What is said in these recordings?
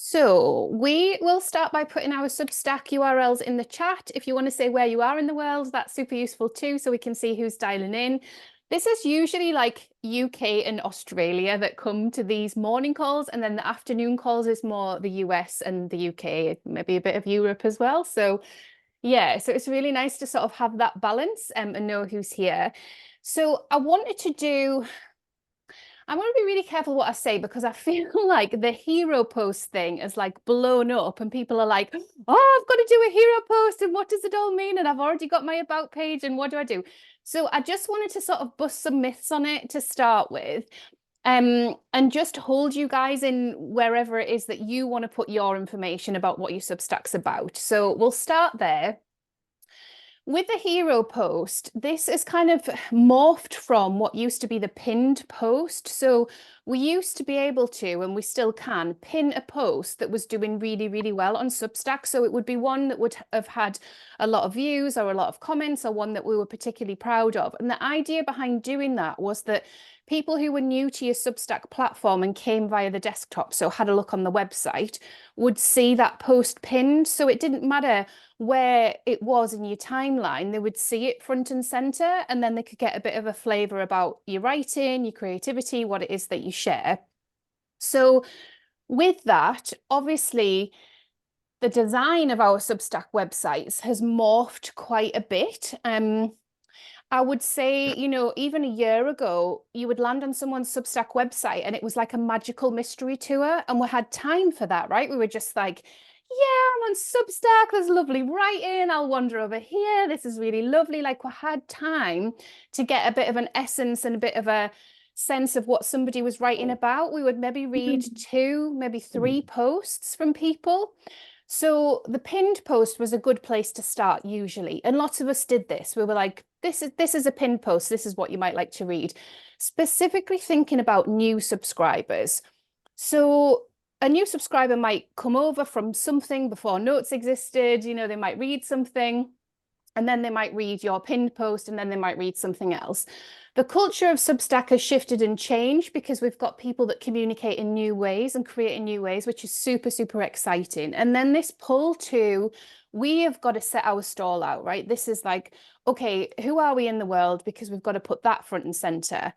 So we will start by putting our Substack URLs in the chat. If you want to say where you are in the world, that's super useful too, so we can see who's dialing in. This is usually like UK and Australia that come to these morning calls, and then the afternoon calls is more the US and the UK, maybe a bit of Europe as well. So yeah, so it's really nice to sort of have that balance and know who's here. So I want to be really careful what I say because I feel like the hero post thing is like blown up and people are like, oh, I've got to do a hero post and what does it all mean? And I've already got my about page and what do I do? So I just wanted to sort of bust some myths on it to start with. And just hold you guys in wherever it is that you want to put your information about what your Substack's about. So we'll start there. With the hero post, this is kind of morphed from what used to be the pinned post. So we used to be able to, and we still can, pin a post that was doing really, really well on Substack. So it would be one that would have had a lot of views or a lot of comments or one that we were particularly proud of. And the idea behind doing that was that people who were new to your Substack platform and came via the desktop, so had a look on the website, would see that post pinned. So it didn't matter where it was in your timeline, they would see it front and center, and then they could get a bit of a flavor about your writing, your creativity, what it is that you share. So with that, obviously, the design of our Substack websites has morphed quite a bit. I would say, even a year ago, you would land on someone's Substack website and it was like a magical mystery tour. And we had time for that, right? We were just like, yeah, I'm on Substack. There's lovely writing. I'll wander over here. This is really lovely. Like we had time to get a bit of an essence and a bit of a sense of what somebody was writing about. We would maybe read 2, maybe 3 posts from people. So the pinned post was a good place to start usually. And lots of us did this. We were like, this is a pinned post. This is what you might like to read. Specifically thinking about new subscribers. So a new subscriber might come over from something before notes existed. They might read something and then they might read your pinned post and then they might read something else. The culture of Substack has shifted and changed because we've got people that communicate in new ways and create in new ways, which is super, super exciting. And then this pull to, we have got to set our stall out, right? This is like, okay, who are we in the world? Because we've got to put that front and center.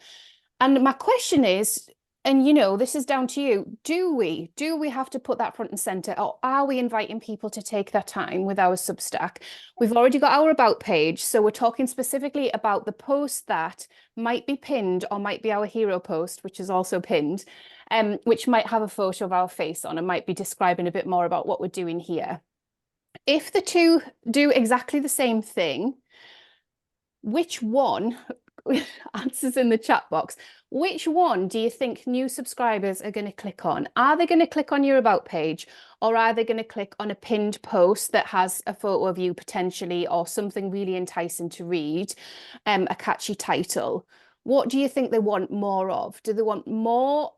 And my question is, and this is down to you, do we have to put that front and center, or are we inviting people to take their time with our Substack? We've already got our about page, so we're talking specifically about the post that might be pinned or might be our hero post, which is also pinned, which might have a photo of our face on and might be describing a bit more about what we're doing here. If the two do exactly the same thing, which one, answers in the chat box, which one do you think new subscribers are going to click on? Are they going to click on your about page, or are they going to click on a pinned post that has a photo of you potentially, or something really enticing to read, a catchy title? What do you think they want more of? Do they want more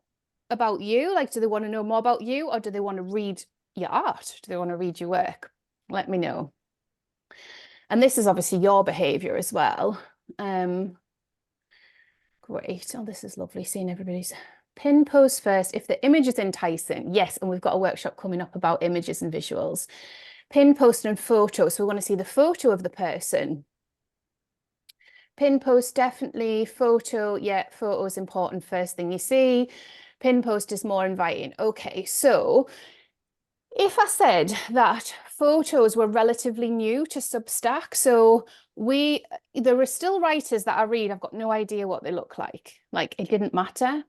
about you? Like, do they want to know more about you, or do they want to read your art? Do they want to read your work? Let me know. And this is obviously your behavior as well. Great. Oh, this is lovely seeing everybody's pin post first. If the image is enticing, yes, and we've got a workshop coming up about images and visuals. Pin post and photo. So we want to see the photo of the person. Pin post, definitely. Photo, yeah, photo is important. First thing you see. Pin post is more inviting. Okay, so if I said that photos were relatively new to Substack, so there are still writers that I read, I've got no idea what they look like. Like, it didn't matter.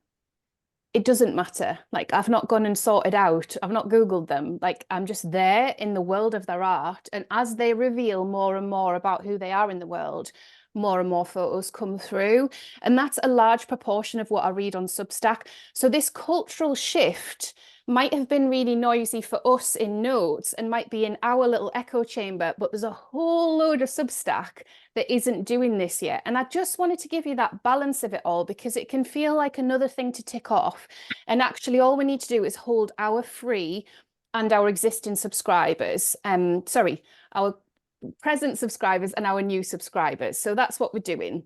It doesn't matter. Like, I've not gone and sorted out. I've not Googled them. Like, I'm just there in the world of their art. And as they reveal more and more about who they are in the world, more and more photos come through. And that's a large proportion of what I read on Substack. So this cultural shift might have been really noisy for us in notes and might be in our little echo chamber, but there's a whole load of Substack that isn't doing this yet. And I just wanted to give you that balance of it all, because it can feel like another thing to tick off. And actually all we need to do is hold our free and our existing subscribers, our present subscribers and our new subscribers. So that's what we're doing.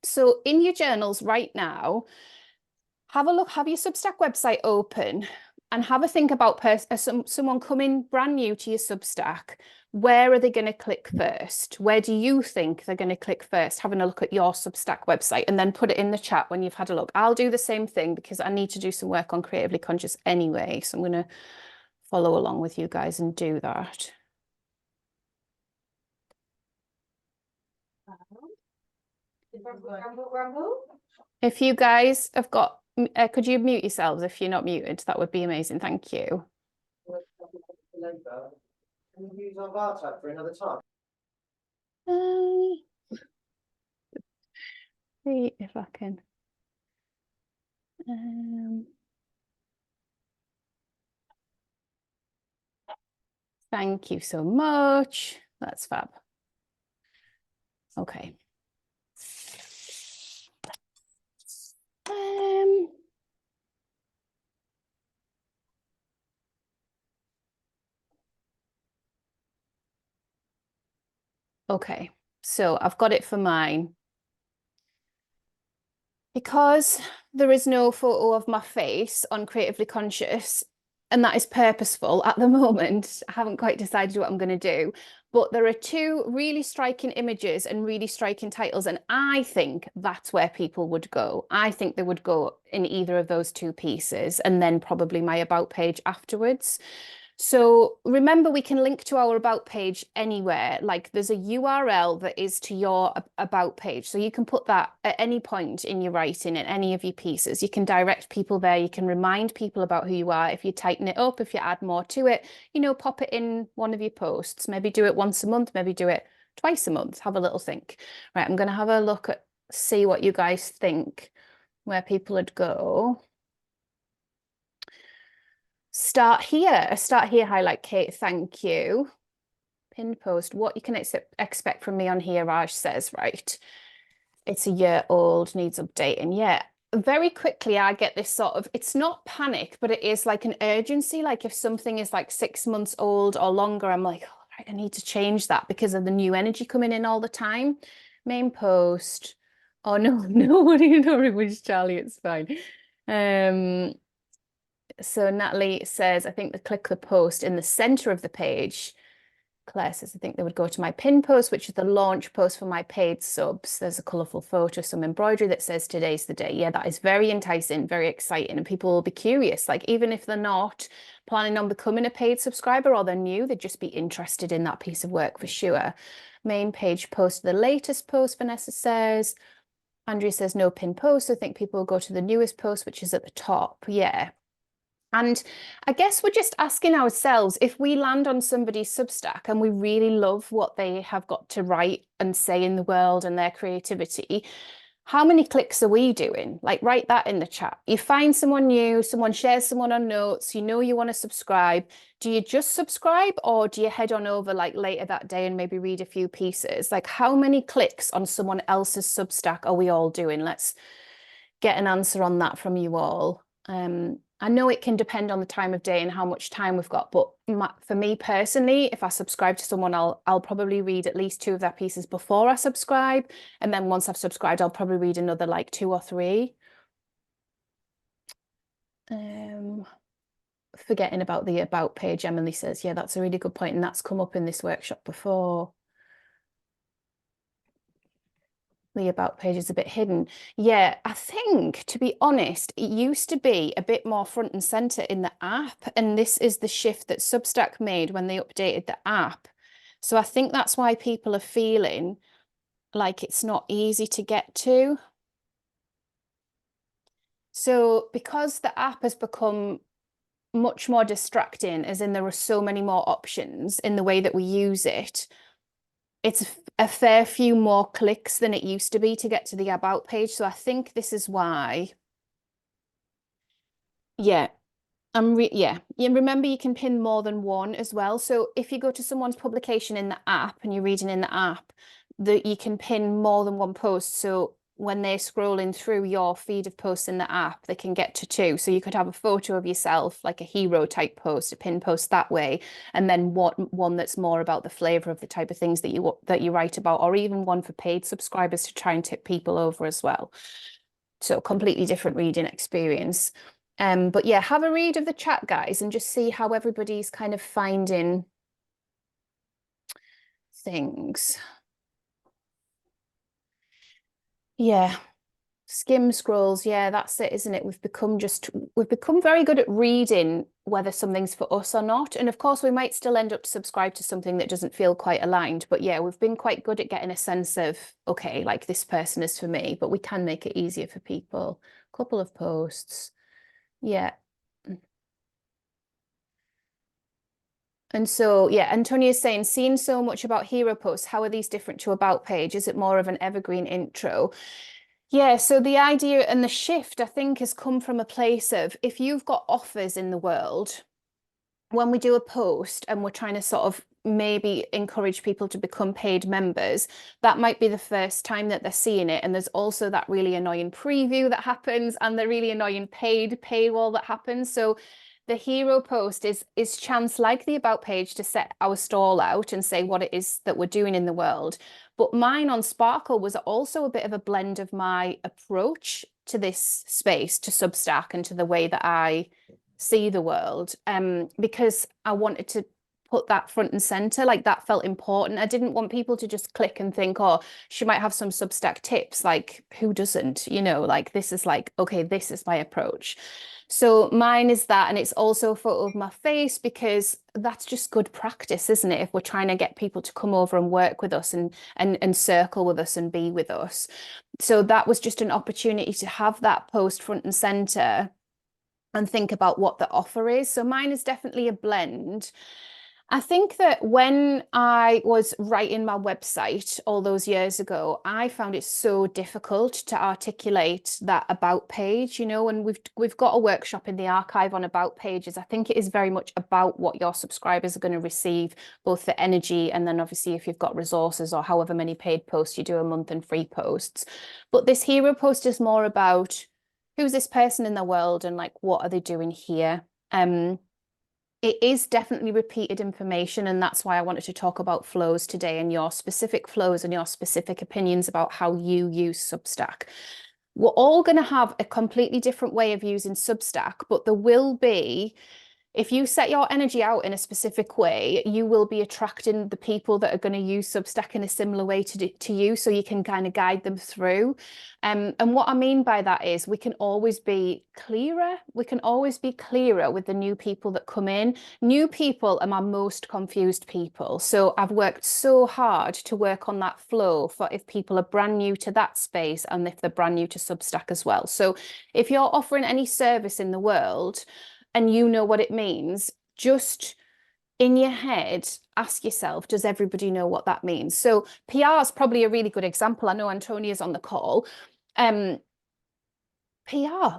So in your journals right now, have a look, have your Substack website open. and have a think about someone coming brand new to your Substack. Where are they going to click first? Where do you think they're going to click first? Having a look at your Substack website, and then put it in the chat when you've had a look. I'll do the same thing because I need to do some work on Creatively Conscious anyway. So I'm going to follow along with you guys and do that. If you guys have got, could you mute yourselves if you're not muted? That would be amazing. Thank you. Can you use our bar tab for another time? See if I can. Thank you so much. That's fab. Okay. Okay, so I've got it for mine. Because there is no photo of my face on Creatively Conscious, and that is purposeful at the moment. I haven't quite decided what I'm going to do, but there are two really striking images and really striking titles, and I think that's where people would go. I think they would go in either of those two pieces, and then probably my about page afterwards. So remember, we can link to our about page anywhere. Like there's a URL that is to your about page. So you can put that at any point in your writing, in any of your pieces. You can direct people there. You can remind people about who you are. If you tighten it up, if you add more to it, you know, pop it in one of your posts. Maybe do it once a month, maybe do it twice a month. Have a little think. Right, I'm going to have a look at, see what you guys think, where people would go. Start here, highlight Kate, thank you. Pinned post, what you can expect from me on here, Raj says, right. It's a year old, needs updating. Yeah, very quickly I get this sort of, it's not panic, but it is like an urgency. Like if something is like 6 months old or longer, I'm like, oh, right, I need to change that because of the new energy coming in all the time. Main post. Oh no, nobody, Charlie, it's fine. So Natalie says, I think they click the post in the center of the page. Claire says, I think they would go to my pin post, which is the launch post for my paid subs. There's a colourful photo, some embroidery that says today's the day. Yeah, that is very enticing, very exciting. And people will be curious. Like even if they're not planning on becoming a paid subscriber or they're new, they'd just be interested in that piece of work for sure. Main page post, the latest post, Vanessa says. Andrea says no pin post. I think people will go to the newest post, which is at the top. Yeah. And I guess we're just asking ourselves, if we land on somebody's Substack and we really love what they have got to write and say in the world and their creativity, how many clicks are we doing? Like write that in the chat. You find someone new, someone shares someone on notes, you know you want to subscribe. Do you just subscribe or do you head on over like later that day and maybe read a few pieces? Like how many clicks on someone else's Substack are we all doing? Let's get an answer on that from you all. I know it can depend on the time of day and how much time we've got, but for me personally, if I subscribe to someone, I'll probably read at least 2 of their pieces before I subscribe. And then once I've subscribed, I'll probably read another like 2 or 3. Forgetting about the about page, Emily says, yeah, that's a really good point. And that's come up in this workshop before. The about page is a bit hidden. Yeah, I think, to be honest, it used to be a bit more front and center in the app. And this is the shift that Substack made when they updated the app. So I think that's why people are feeling like it's not easy to get to. So because the app has become much more distracting, as in there are so many more options in the way that we use it, it's a fair few more clicks than it used to be to get to the about page. So I think this is why. Yeah. Yeah. Remember, you can pin more than one as well. So if you go to someone's publication in the app and you're reading in the app, you can pin more than one post. So when they're scrolling through your feed of posts in the app, they can get to 2. So you could have a photo of yourself, like a hero type post, a pin post that way, and then one that's more about the flavor of the type of things that you write about, or even one for paid subscribers to try and tip people over as well. So completely different reading experience. But yeah, have a read of the chat, guys, and just see how everybody's kind of finding things. Yeah. Skim scrolls, yeah, that's it, isn't it? We've become very good at reading whether something's for us or not. And of course, we might still end up to subscribe to something that doesn't feel quite aligned. But yeah, we've been quite good at getting a sense of, okay, like this person is for me, but we can make it easier for people. Couple of posts. Yeah. And so, yeah, Antonia's saying, seeing so much about hero posts, how are these different to about page? Is it more of an evergreen intro? Yeah, so the idea and the shift, I think, has come from a place of if you've got offers in the world, when we do a post and we're trying to sort of maybe encourage people to become paid members, that might be the first time that they're seeing it. And there's also that really annoying preview that happens and the really annoying paid paywall that happens. So the hero post is chance like the about page to set our stall out and say what it is that we're doing in the world. But mine on Sparkle was also a bit of a blend of my approach to this space, to Substack, and to the way that I see the world, because I wanted to put that front and center. Like that felt important. I didn't want people to just click and think, oh, she might have some Substack tips. Like who doesn't, like this is like, okay, this is my approach. So mine is that, and it's also a photo of my face because that's just good practice, isn't it? If we're trying to get people to come over and work with us and circle with us and be with us. So that was just an opportunity to have that post front and center and think about what the offer is. So mine is definitely a blend. I think that when I was writing my website all those years ago, I found it so difficult to articulate that about page, and we've got a workshop in the archive on about pages. I think it is very much about what your subscribers are going to receive, both the energy and then obviously if you've got resources or however many paid posts you do a month and free posts. But this hero post is more about who's this person in the world and like what are they doing here. It is definitely repeated information, and that's why I wanted to talk about flows today and your specific flows and your specific opinions about how you use Substack. We're all going to have a completely different way of using Substack, but there will be, if you set your energy out in a specific way, you will be attracting the people that are going to use Substack in a similar way to you, so you can kind of guide them through. And what I mean by that is we can always be clearer. We can always be clearer with the new people that come in. New people are my most confused people. So I've worked so hard to work on that flow for if people are brand new to that space and if they're brand new to Substack as well. So if you're offering any service in the world, and you know what it means, just in your head, ask yourself, does everybody know what that means? So PR is probably a really good example. I know Antonia's on the call. PR,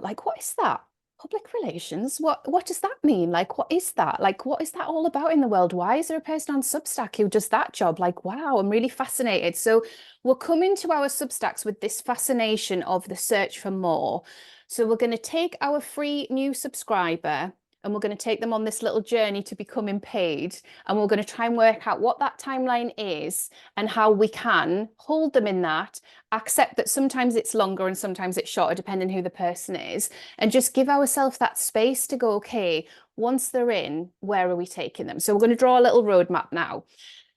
like what is that? Public relations? What does that mean? Like, what is that? Like, what is that all about in the world? Why is there a person on Substack who does that job? Like, wow, I'm really fascinated. So we're coming to our Substacks with this fascination of the search for more. So we're going to take our free new subscriber and we're going to take them on this little journey to becoming paid. And we're going to try and work out what that timeline is and how we can hold them in that, accept that sometimes it's longer and sometimes it's shorter, depending who the person is, and just give ourselves that space to go, okay, once they're in, where are we taking them? So we're going to draw a little roadmap now.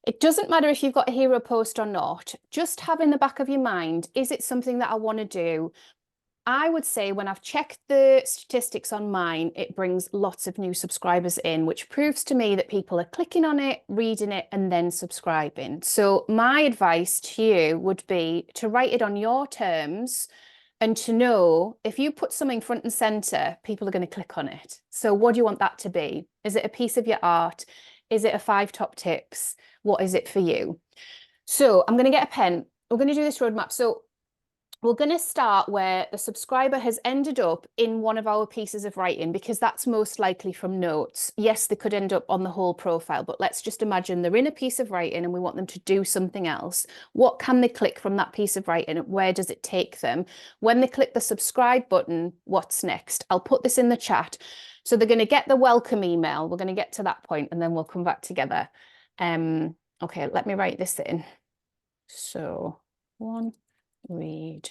It doesn't matter if you've got a hero post or not, just have in the back of your mind, is it something that I want to do? I would say when I've checked the statistics on mine, it brings lots of new subscribers in, which proves to me that people are clicking on it, reading it, and then subscribing. So my advice to you would be to write it on your terms and to know if you put something front and center, people are going to click on it. So what do you want that to be? Is it a piece of your art? Is it a 5 top tips? What is it for you? So I'm going to get a pen. We're going to do this roadmap. So we're going to start where the subscriber has ended up in one of our pieces of writing, because that's most likely from notes. Yes, they could end up on the whole profile, but let's just imagine they're in a piece of writing and we want them to do something else. What can they click from that piece of writing? Where does it take them? When they click the subscribe button, what's next? I'll put this in the chat. So they're going to get the welcome email. We're going to get to that point and then we'll come back together. Okay, let me write this in. So read.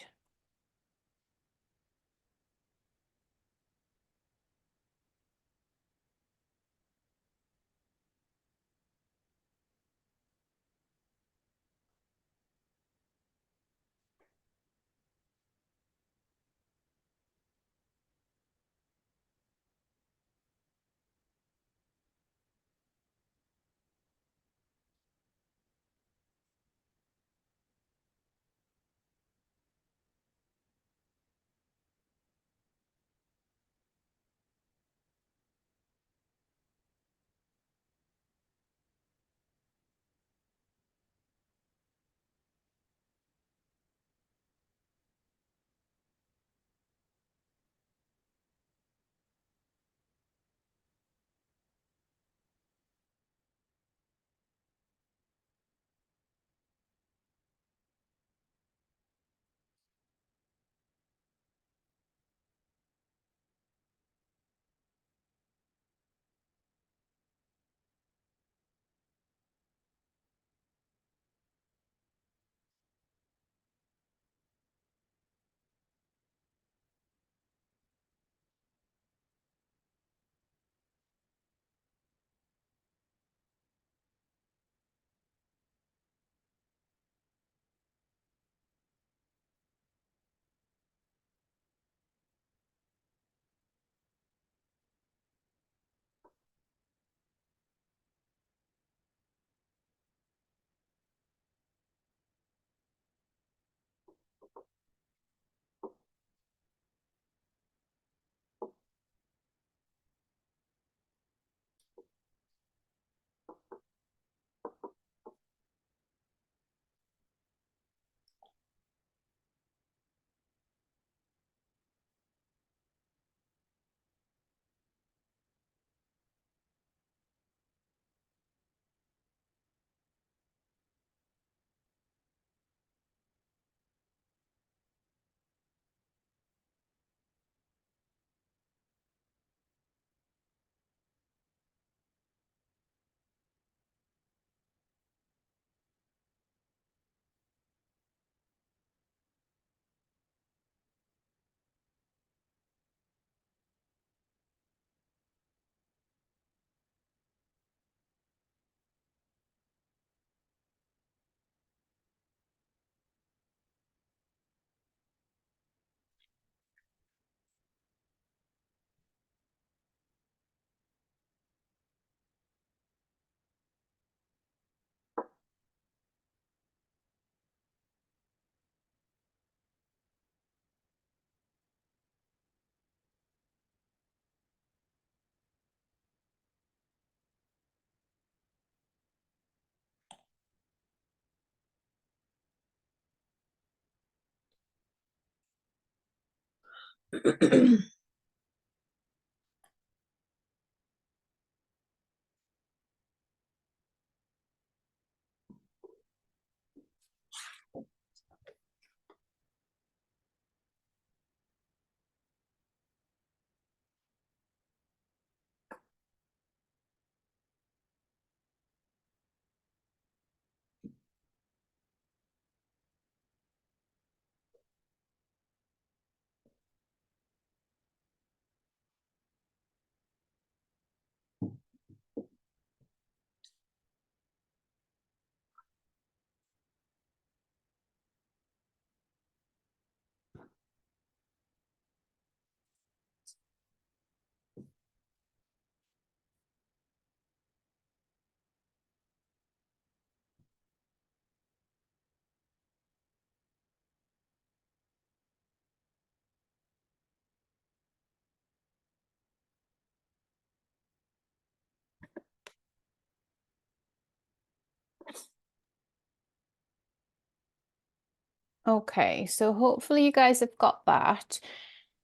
Okay, so hopefully you guys have got that.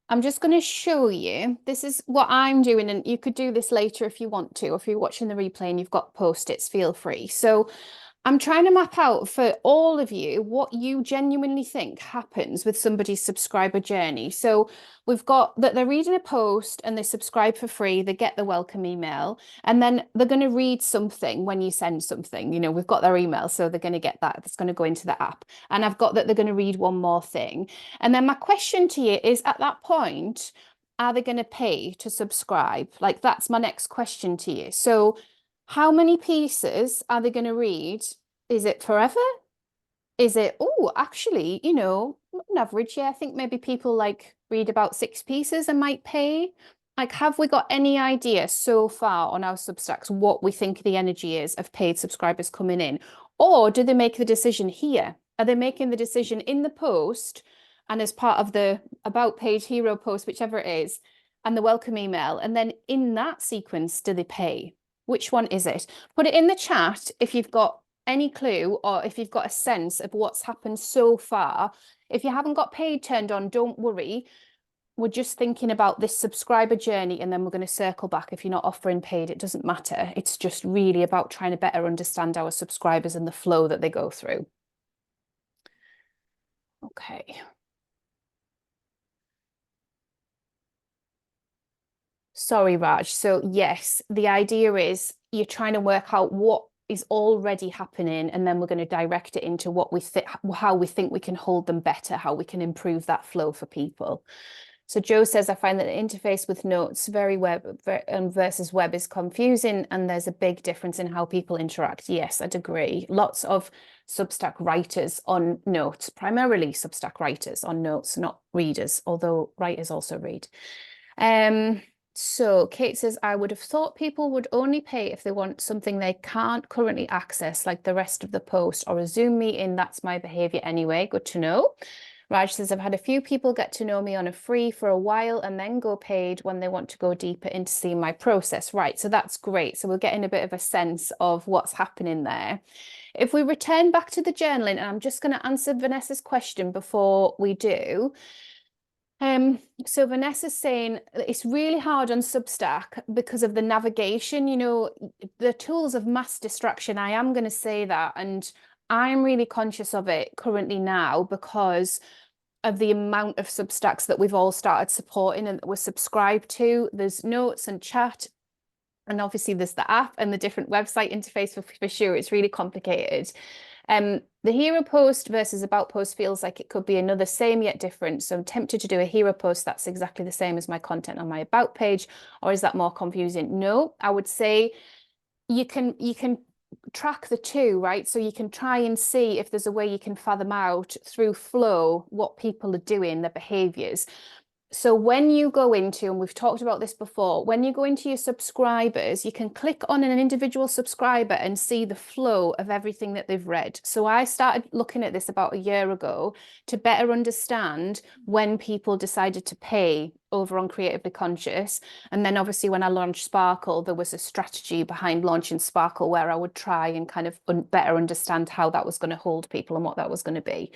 I'm just going to show you. This is what I'm doing, and you could do this later if you want to, or if you're watching the replay and you've got post-its, feel free. So I'm trying to map out for all of you what you genuinely think happens with somebody's subscriber journey. So we've got that they're reading a post and they subscribe for free, they get the welcome email, and then they're going to read something when you send something. You know, we've got their email, so they're going to get that. That's going to go into the app. And I've got that they're going to read one more thing. And then my question to you is, at that point, are they going to pay to subscribe? Like, that's my next question to you. So how many pieces are they going to read? Is it forever? Is it, oh, actually, you know, on average, yeah, I think maybe people like read about 6 pieces and might pay. Like, have we got any idea so far on our Substacks what we think the energy is of paid subscribers coming in? Or do they make the decision here? Are they making the decision in the post and as part of the about page, hero post, whichever it is, and the welcome email? And then in that sequence, do they pay? Which one is it? Put it in the chat if you've got any clue or if you've got a sense of what's happened so far. If you haven't got paid turned on, don't worry. We're just thinking about this subscriber journey, and then we're going to circle back. If you're not offering paid, it doesn't matter. It's just really about trying to better understand our subscribers and the flow that they go through. Okay. Sorry, Raj. So yes, the idea is you're trying to work out what is already happening, and then we're going to direct it into what we think, how we think we can hold them better, how we can improve that flow for people. So Joe says, I find that the interface with notes versus web is confusing, and there's a big difference in how people interact. Yes, I'd agree. Lots of Substack writers on notes, primarily Substack writers on notes, not readers, although writers also read. So Kate says, I would have thought people would only pay if they want something they can't currently access, like the rest of the post or a Zoom meeting. That's my behavior anyway. Good to know. Raj says, I've had a few people get to know me on a free for a while and then go paid when they want to go deeper into seeing my process. Right, so that's great. So we're getting a bit of a sense of what's happening there. If we return back to the journaling, and I'm just going to answer Vanessa's question before we do. So Vanessa's saying it's really hard on Substack because of the navigation, you know, the tools of mass distraction. I am going to say that, and I'm really conscious of it currently now because of the amount of Substacks that we've all started supporting and that we're subscribed to. There's notes and chat, and obviously there's the app and the different website interface for sure. It's really complicated. The hero post versus about post feels like it could be another same yet different. So I'm tempted to do a hero post that's exactly the same as my content on my about page, or is that more confusing? No, I would say you can track the two, right? So you can try and see if there's a way you can fathom out through flow what people are doing, their behaviors. So when you go into, and we've talked about this before, when you go into your subscribers, you can click on an individual subscriber and see the flow of everything that they've read. So I started looking at this about a year ago to better understand when people decided to pay over on Creatively Conscious. And then obviously when I launched Sparkle, there was a strategy behind launching Sparkle where I would try and kind of better understand how that was going to hold people and what that was going to be.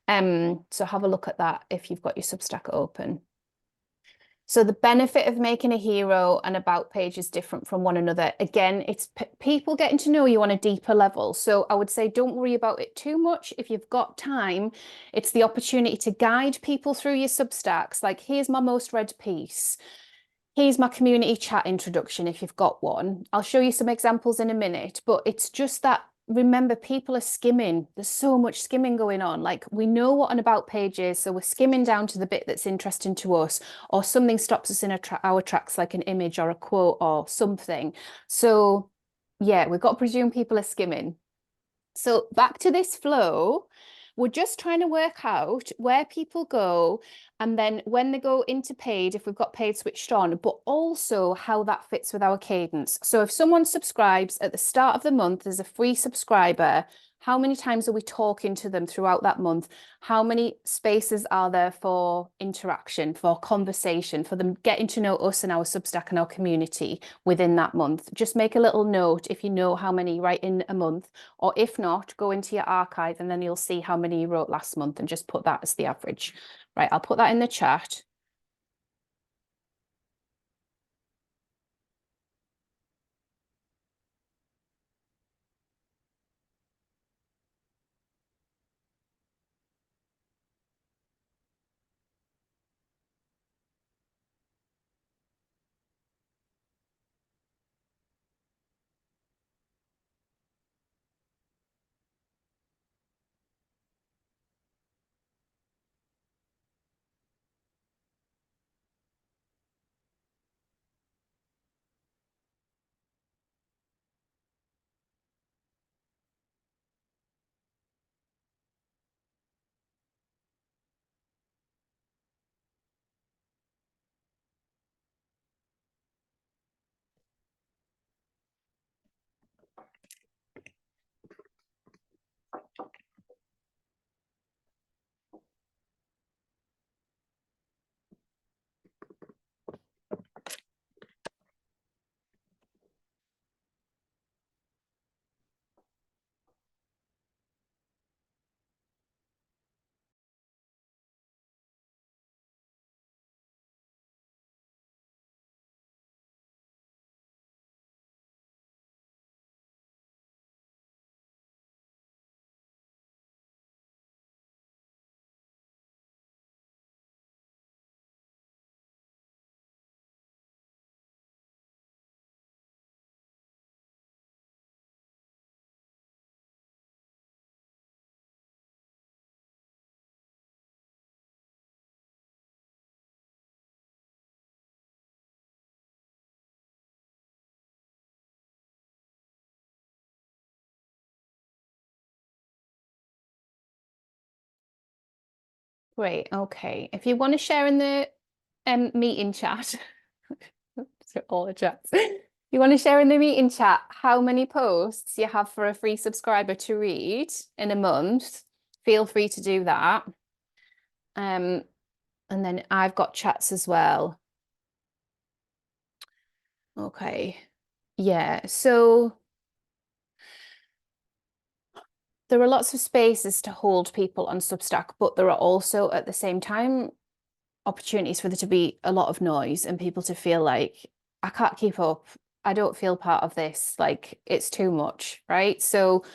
So have a look at that if you've got your Substack open. So the benefit of making a hero and about page is different from one another. Again, it's people getting to know you on a deeper level. So I would say don't worry about it too much. If you've got time, it's the opportunity to guide people through your Substacks. Like, here's my most read piece. Here's my community chat introduction if you've got one. I'll show you some examples in a minute, but it's just that, remember, people are skimming. There's so much skimming going on. Like, we know what an about page is, so we're skimming down to the bit that's interesting to us, or something stops us in our tracks, like an image or a quote or something. So yeah, we've got to presume people are skimming. So back to this flow, we're just trying to work out where people go, and then when they go into paid, if we've got paid switched on, but also how that fits with our cadence. So if someone subscribes at the start of the month as a free subscriber, how many times are we talking to them throughout that month? How many spaces are there for interaction, for conversation, for them getting to know us and our Substack and our community within that month? Just make a little note if you know how many write in a month, or if not, go into your archive and then you'll see how many you wrote last month and just put that as the average. Right, I'll put that in the chat. Great, okay. If you want to share in the meeting chat, all the chats. You want to share in the meeting chat how many posts you have for a free subscriber to read in a month, feel free to do that. And then I've got chats as well. Okay. Yeah, so there are lots of spaces to hold people on Substack, but there are also at the same time opportunities for there to be a lot of noise and people to feel like, I can't keep up. I don't feel part of this. Like, it's too much, right? So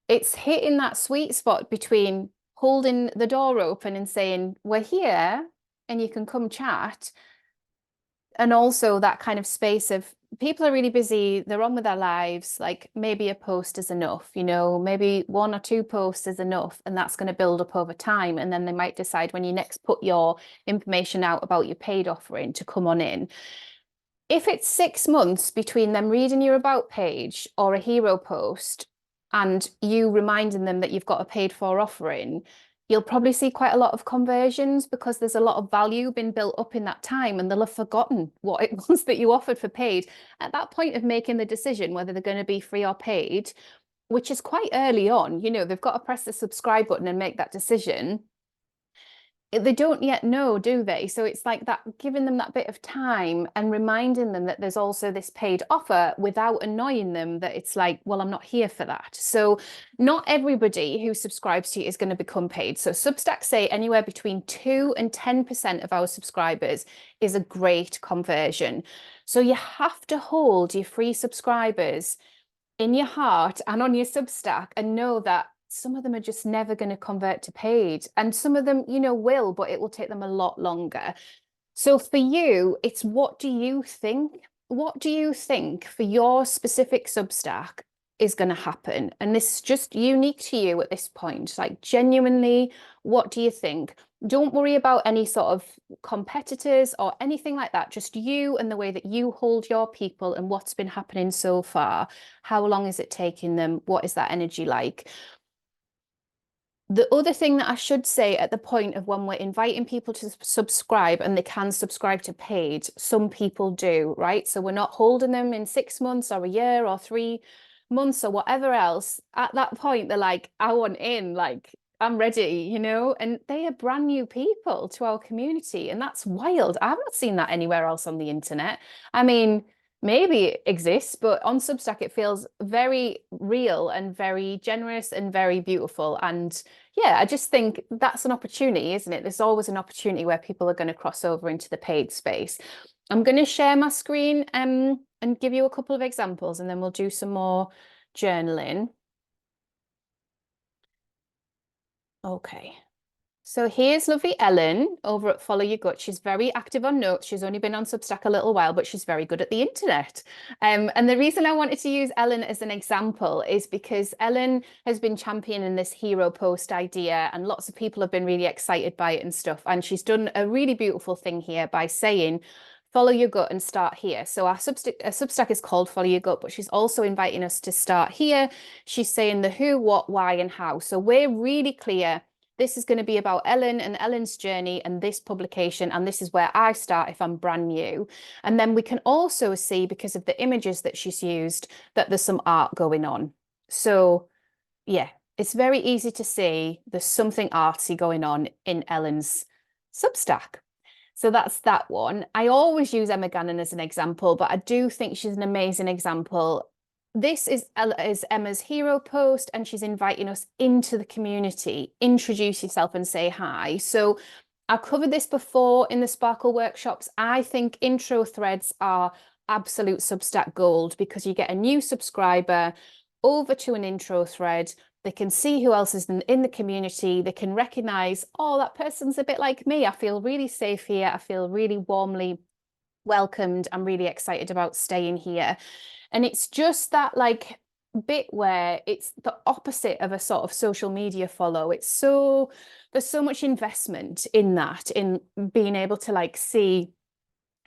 it's hitting that sweet spot between holding the door open and saying, we're here and you can come chat. And also that kind of space of people are really busy, they're on with their lives, like maybe a post is enough, maybe one or two posts is enough, and that's going to build up over time. And then they might decide when you next put your information out about your paid offering to come on in. If it's 6 months between them reading your about page or a hero post and you reminding them that you've got a paid for offering, you'll probably see quite a lot of conversions because there's a lot of value been built up in that time, and they'll have forgotten what it was that you offered for paid at that point of making the decision whether they're going to be free or paid, which is quite early on. They've got to press the subscribe button and make that decision. they don't yet know, do they? So it's like that, giving them that bit of time and reminding them that there's also this paid offer without annoying them that it's like, well, I'm not here for that. So not everybody who subscribes to you is going to become paid. So Substack say anywhere between 2 and 10% of our subscribers is a great conversion. So you have to hold your free subscribers in your heart and on your Substack and know that some of them are just never going to convert to paid. And some of them, will, but it will take them a lot longer. So for you, it's what do you think? What do you think for your specific Substack is going to happen? And this is just unique to you at this point. Like, genuinely, what do you think? Don't worry about any sort of competitors or anything like that. Just you and the way that you hold your people and what's been happening so far. How long is it taking them? What is that energy like? The other thing that I should say at the point of when we're inviting people to subscribe and they can subscribe to paid, some people do, right? So we're not holding them in 6 months or a year or 3 months or whatever else. At that point, they're like, I want in, like, I'm ready, and they are brand new people to our community. And that's wild. I've not seen that anywhere else on the internet. I mean, maybe it exists, but on Substack, it feels very real and very generous and very beautiful. And yeah, I just think that's an opportunity, isn't it? There's always an opportunity where people are going to cross over into the paid space. I'm going to share my screen and give you a couple of examples, and then we'll do some more journaling. Okay. So here's lovely Ellen over at Follow Your Gut. She's very active on Notes. She's only been on Substack a little while, but she's very good at the internet. And the reason I wanted to use Ellen as an example is because Ellen has been championing this hero post idea, and lots of people have been really excited by it and stuff. And she's done a really beautiful thing here by saying, follow your gut and start here. So our Substack is called Follow Your Gut, but she's also inviting us to start here. She's saying the who, what, why, and how. So we're really clear. This is going to be about Ellen and Ellen's journey and this publication, and this is where I start if I'm brand new. And then we can also see, because of the images that she's used, that there's some art going on. So yeah, it's very easy to see there's something artsy going on in Ellen's Substack. So that's that one. I always use Emma Gannon as an example, but I do think she's an amazing example. This is Emma's hero post, and she's inviting us into the community. Introduce yourself and say hi. So I've covered this before in the Sparkle workshops. I think intro threads are absolute Substack gold, because you get a new subscriber over to an intro thread. They can see who else is in the community. They can recognize, oh, that person's a bit like me. I feel really safe here. I feel really warmly welcomed. I'm really excited about staying here. And it's just that like bit where it's the opposite of a sort of social media follow. There's so much investment in that, in being able to like see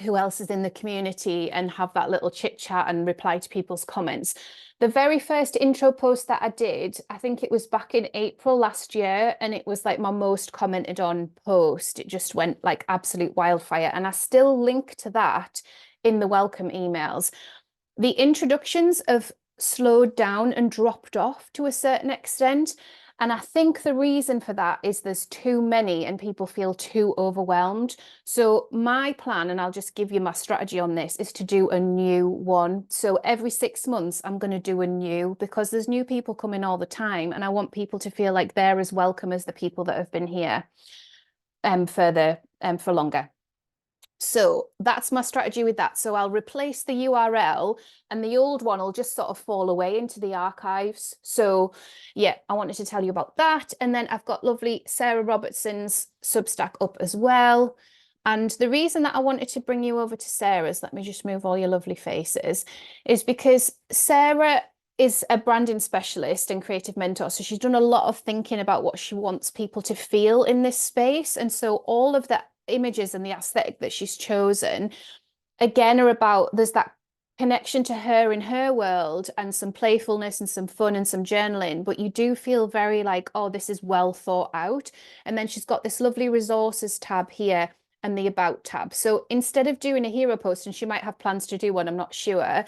who else is in the community and have that little chit chat and reply to people's comments. The very first intro post that I did, I think it was back in April last year, and it was like my most commented on post. It just went like absolute wildfire. And I still link to that in the welcome emails. The introductions have slowed down and dropped off to a certain extent. And I think the reason for that is there's too many and people feel too overwhelmed. So my plan, and I'll just give you my strategy on this, is to do a new one. So every 6 months, I'm going to do a new, because there's new people coming all the time. And I want people to feel like they're as welcome as the people that have been here for longer. So that's my strategy with that. So I'll replace the URL, and the old one will just sort of fall away into the archives. So yeah, I wanted to tell you about that. And then I've got lovely Sarah Robertson's Substack up as well. And the reason that I wanted to bring you over to Sarah's, let me just move all your lovely faces, is because Sarah is a branding specialist and creative mentor. So she's done a lot of thinking about what she wants people to feel in this space. And so all of the images and the aesthetic that she's chosen, again, are about, there's that connection to her in her world and some playfulness and some fun and some journaling, but you do feel very like, oh, this is well thought out. And then she's got this lovely resources tab here and the about tab. So instead of doing a hero post, and she might have plans to do one, I'm not sure,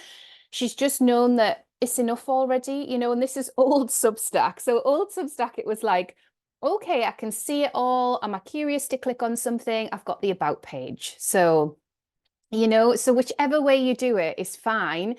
she's just known that it's enough already, and this is old Substack. So old Substack, it was like, okay, I can see it all. Am I curious to click on something? I've got the about page. So, so whichever way you do it is fine.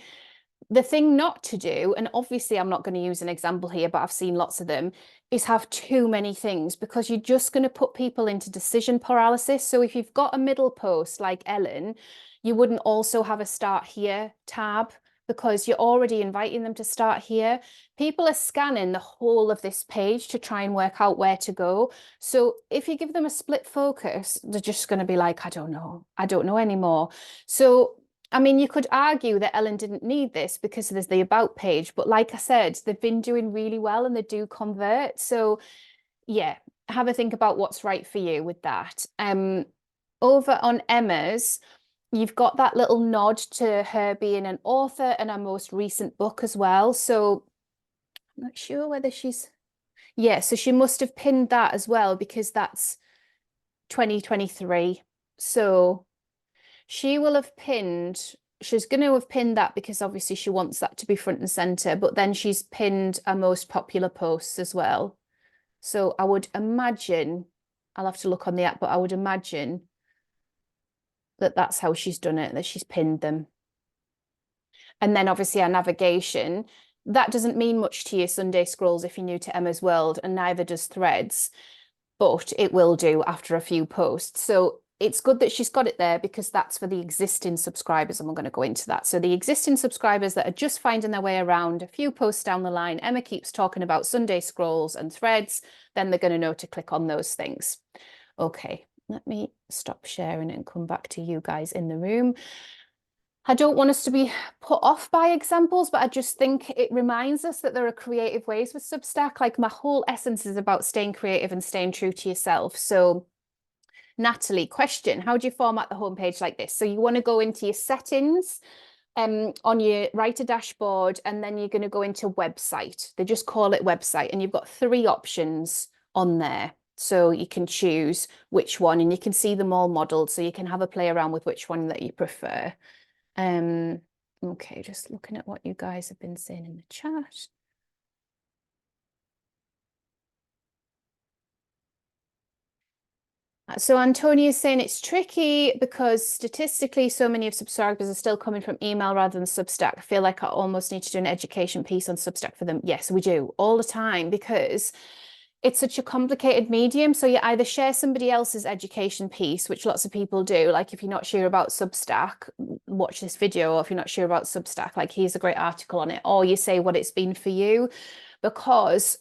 The thing not to do, and obviously I'm not going to use an example here, but I've seen lots of them, is have too many things because you're just going to put people into decision paralysis. So if you've got a middle post like Ellen, you wouldn't also have a start here tab because you're already inviting them to start here. People are scanning the whole of this page to try and work out where to go. So if you give them a split focus, they're just going to be like, I don't know anymore. So I mean, you could argue that Ellen didn't need this because there's the about page, but like I said, they've been doing really well and they do convert. So yeah, have a think about what's right for you with that. Over on Emma's, you've got that little nod to her being an author and her most recent book as well. So I'm not sure whether yeah, so she must have pinned that as well because that's 2023. So she will have pinned, she's going to have pinned that because obviously she wants that to be front and center, but then she's pinned her most popular posts as well. So I would imagine, I'll have to look on the app, but I would imagine that that's how she's done it, that she's pinned them. And then obviously our navigation, that doesn't mean much to your Sunday scrolls if you're new to Emma's World, and neither does Threads, but it will do after a few posts. So it's good that she's got it there because that's for the existing subscribers, and we're going to go into that. So the existing subscribers that are just finding their way around, a few posts down the line, Emma keeps talking about Sunday scrolls and Threads, then they're going to know to click on those things. Okay, let me stop sharing and come back to you guys in the room. I don't want us to be put off by examples, but I just think it reminds us that there are creative ways with Substack. Like my whole essence is about staying creative and staying true to yourself. So Natalie, question, how do you format the homepage like this? So you want to go into your settings on your writer dashboard, and then you're going to go into website. They just call it website, and you've got 3 options on there. So you can choose which one, and you can see them all modeled, so you can have a play around with which one that you prefer. Okay, just looking at what you guys have been saying in the chat. So Antonia is saying it's tricky because statistically so many of subscribers are still coming from email rather than Substack. I feel like I almost need to do an education piece on Substack for them. Yes, we do all the time because it's such a complicated medium. So you either share somebody else's education piece, which lots of people do. Like if you're not sure about Substack, watch this video. Or if you're not sure about Substack, like here's a great article on it. Or you say what it's been for you, because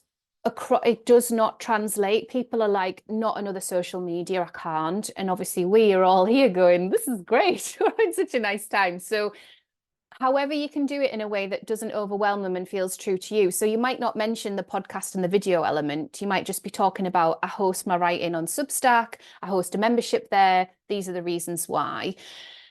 it does not translate. People are like, not another social media, I can't. And obviously we are all here going, this is great. We're having such a nice time. So however you can do it in a way that doesn't overwhelm them and feels true to you. So you might not mention the podcast and the video element. You might just be talking about, I host my writing on Substack, I host a membership there. These are the reasons why.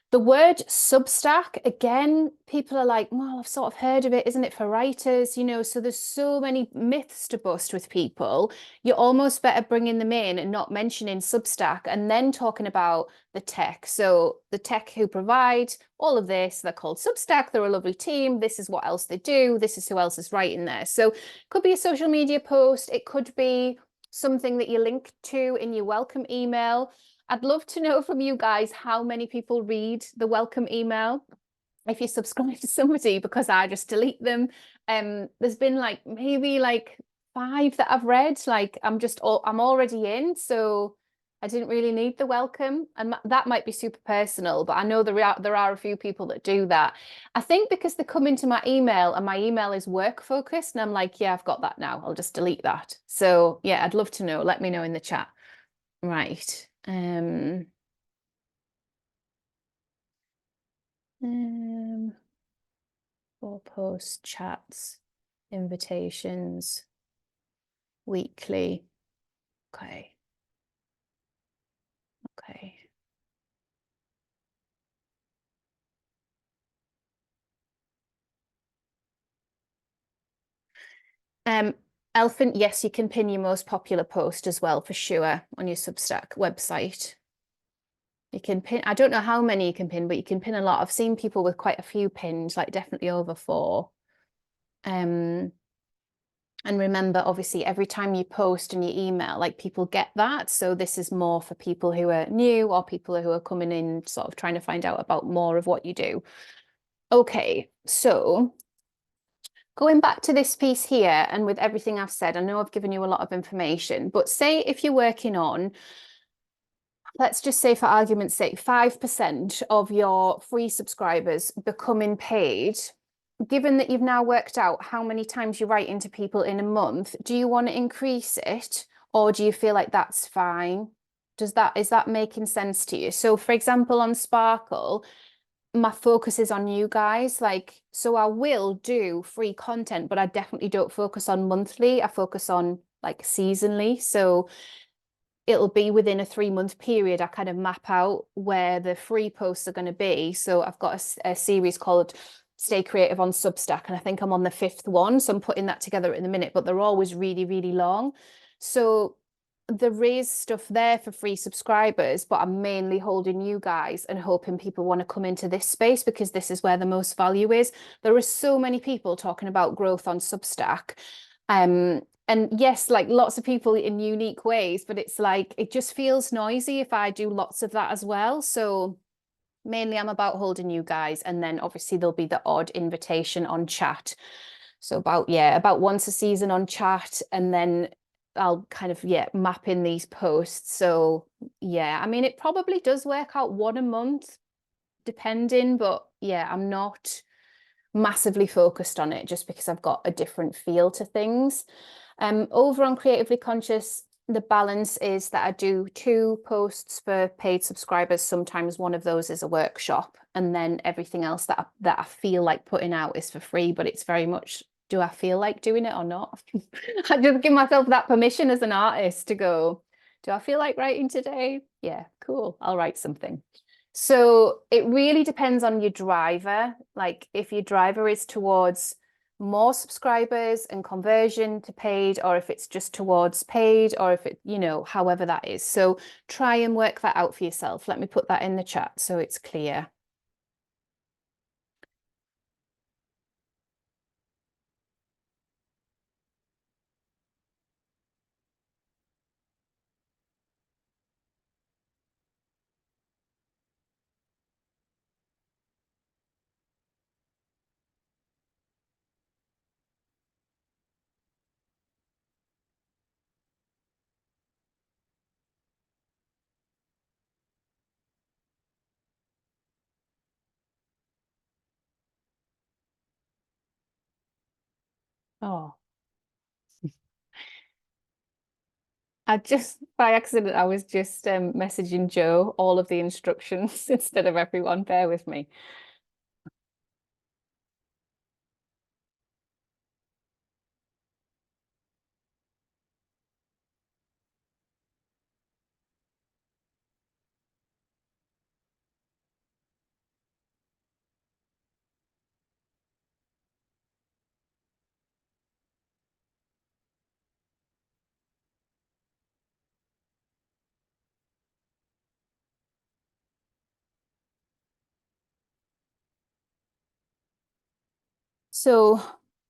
The word Substack, again, people are like, well, I've sort of heard of it. Isn't it for writers? So there's so many myths to bust with people. You're almost better bringing them in and not mentioning Substack and then talking about the tech. So the tech who provide all of this, they're called Substack. They're a lovely team. This is what else they do. This is who else is writing there. So it could be a social media post. It could be something that you link to in your welcome email. I'd love to know from you guys how many people read the welcome email if you subscribe to somebody, because I just delete them. There's been maybe 5 that I've read. Like I'm already in, so I didn't really need the welcome, and that might be super personal, but I know there are a few people that do that. I think because they come into my email and my email is work focused, and I'm like, yeah, I've got that now. I'll just delete that. So yeah, I'd love to know. Let me know in the chat. Right. For post chats, invitations, weekly. Okay. Okay. Elephant, yes, you can pin your most popular post as well, for sure, on your Substack website. You can pin, I don't know how many you can pin, but you can pin a lot. I've seen people with quite a few pins, like definitely over 4. And And remember, obviously, every time you post and you email, like people get that. So this is more for people who are new or people who are coming in, sort of trying to find out about more of what you do. Okay, so going back to this piece here, and with everything I've said, I know I've given you a lot of information, but say if you're working on, let's just say for argument's sake, 5% of your free subscribers becoming paid. Given that you've now worked out how many times you write into people in a month, do you want to increase it, or do you feel like that's fine? Is that making sense to you? So for example, on Sparkle, my focus is on you guys. Like, so I will do free content, but I definitely don't focus on monthly. I focus on like seasonally. So it'll be within a 3-month period. I kind of map out where the free posts are going to be. So I've got a series called Stay Creative on Substack, and I think I'm on the 5th one. So I'm putting that together in a minute, but they're always really, really long. So there is stuff there for free subscribers, but I'm mainly holding you guys and hoping people want to come into this space because this is where the most value is. There are so many people talking about growth on Substack. And yes, like lots of people in unique ways, but it's like it just feels noisy if I do lots of that as well. So mainly I'm about holding you guys, and then obviously there'll be the odd invitation on chat. So about once a season on chat, and then I'll kind of map in these posts. So yeah, I mean it probably does work out one a month depending, but yeah, I'm not massively focused on it just because I've got a different feel to things. Over on Creatively Conscious, the balance is that I do 2 posts for paid subscribers. Sometimes one of those is a workshop, and then everything else that I feel like putting out is for free, but it's very much, do I feel like doing it or not? I just give myself that permission as an artist to go, do I feel like writing today? Yeah, cool. I'll write something. So it really depends on your driver. Like if your driver is towards more subscribers and conversion to paid, or if it's just towards paid, or if it, however that is. So try and work that out for yourself. Let me put that in the chat so it's clear. Oh, by accident, I was just messaging Joe all of the instructions instead of everyone. Bear with me. So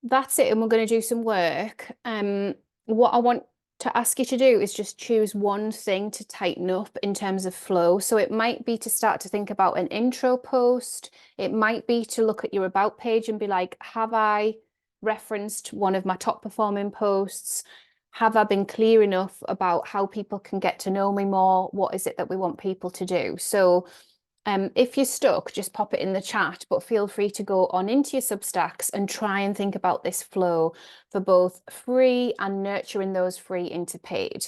that's it, and we're going to do some work. What I want to ask you to do is just choose one thing to tighten up in terms of flow. So it might be to start to think about an intro post. It might be to look at your about page and be like, have I referenced one of my top performing posts? Have I been clear enough about how people can get to know me more? What is it that we want people to do? So if you're stuck, just pop it in the chat, but feel free to go on into your Substacks and try and think about this flow for both free and nurturing those free into paid.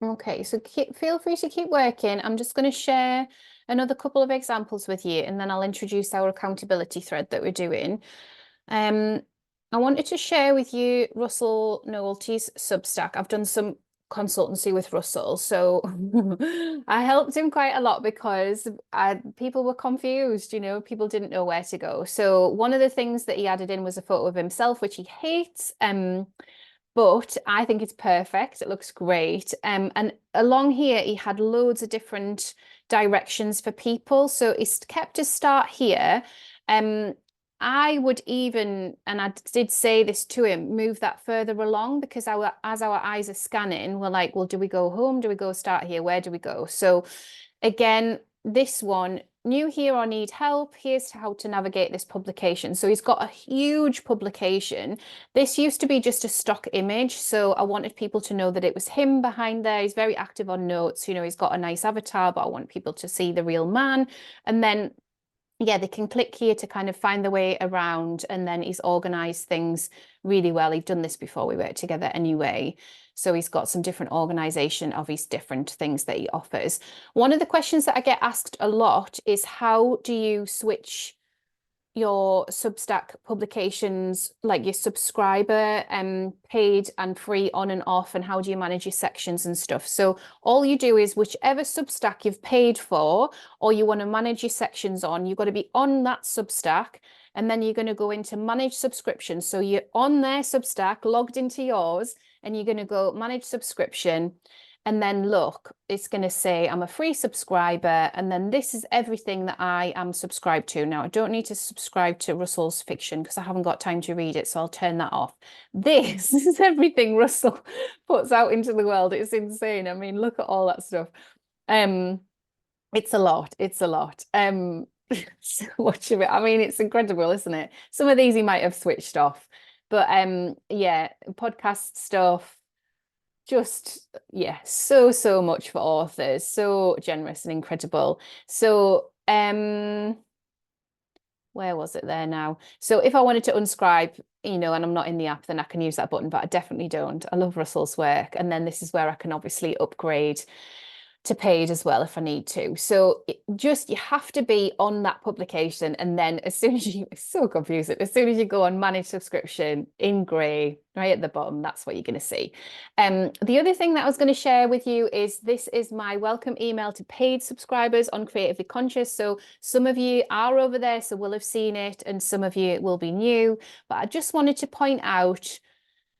Okay, so feel free to keep working. I'm just going to share another couple of examples with you, and then I'll introduce our accountability thread that we're doing. I wanted to share with you Russell Noelty's Substack. I've done some consultancy with Russell, so I helped him quite a lot because people were confused, people didn't know where to go. So one of the things that he added in was a photo of himself, which he hates. But I think it's perfect. It looks great. And along here, he had loads of different directions for people. So he's kept a start here. I would even, and I did say this to him, move that further along because as our eyes are scanning, we're like, well, do we go home? Do we go start here? Where do we go? So again, this one, new here or need help, here's how to navigate this publication. So he's got a huge publication. This used to be just a stock image, so I wanted people to know that it was him behind there. He's very active on notes, he's got a nice avatar, but I want people to see the real man. And then yeah, they can click here to kind of find the way around, and then he's organized things really well. He's done this before, we worked together anyway. So he's got some different organization of his different things that he offers. One of the questions that I get asked a lot is, how do you switch your Substack publications, like your subscriber paid and free on and off, and how do you manage your sections and stuff? So all you do is whichever Substack you've paid for or you want to manage your sections on, you've got to be on that Substack, and then you're going to go into manage subscriptions. So you're on their Substack, logged into yours, and you're going to go manage subscription. And then look, it's going to say I'm a free subscriber. And then this is everything that I am subscribed to. Now, I don't need to subscribe to Russell's fiction because I haven't got time to read it. So I'll turn that off. This is everything Russell puts out into the world. It's insane. I mean, look at all that stuff. It's a lot. It's a lot. So much of it. I mean, it's incredible, isn't it? Some of these he might have switched off. But yeah, podcast stuff. Just, yeah, so much for authors, so generous and incredible. So where was it there now? So if I wanted to unscribe, and I'm not in the app, then I can use that button, but I definitely don't. I love Russell's work. And then this is where I can obviously upgrade to paid as well if I need to. So you have to be on that publication, and then as soon as it's so confusing, as soon as you go on manage subscription in grey right at the bottom, that's what you're going to see. The other thing that I was going to share with you is this is my welcome email to paid subscribers on Creatively Conscious. So some of you are over there, so will have seen it, and some of you will be new, but I just wanted to point out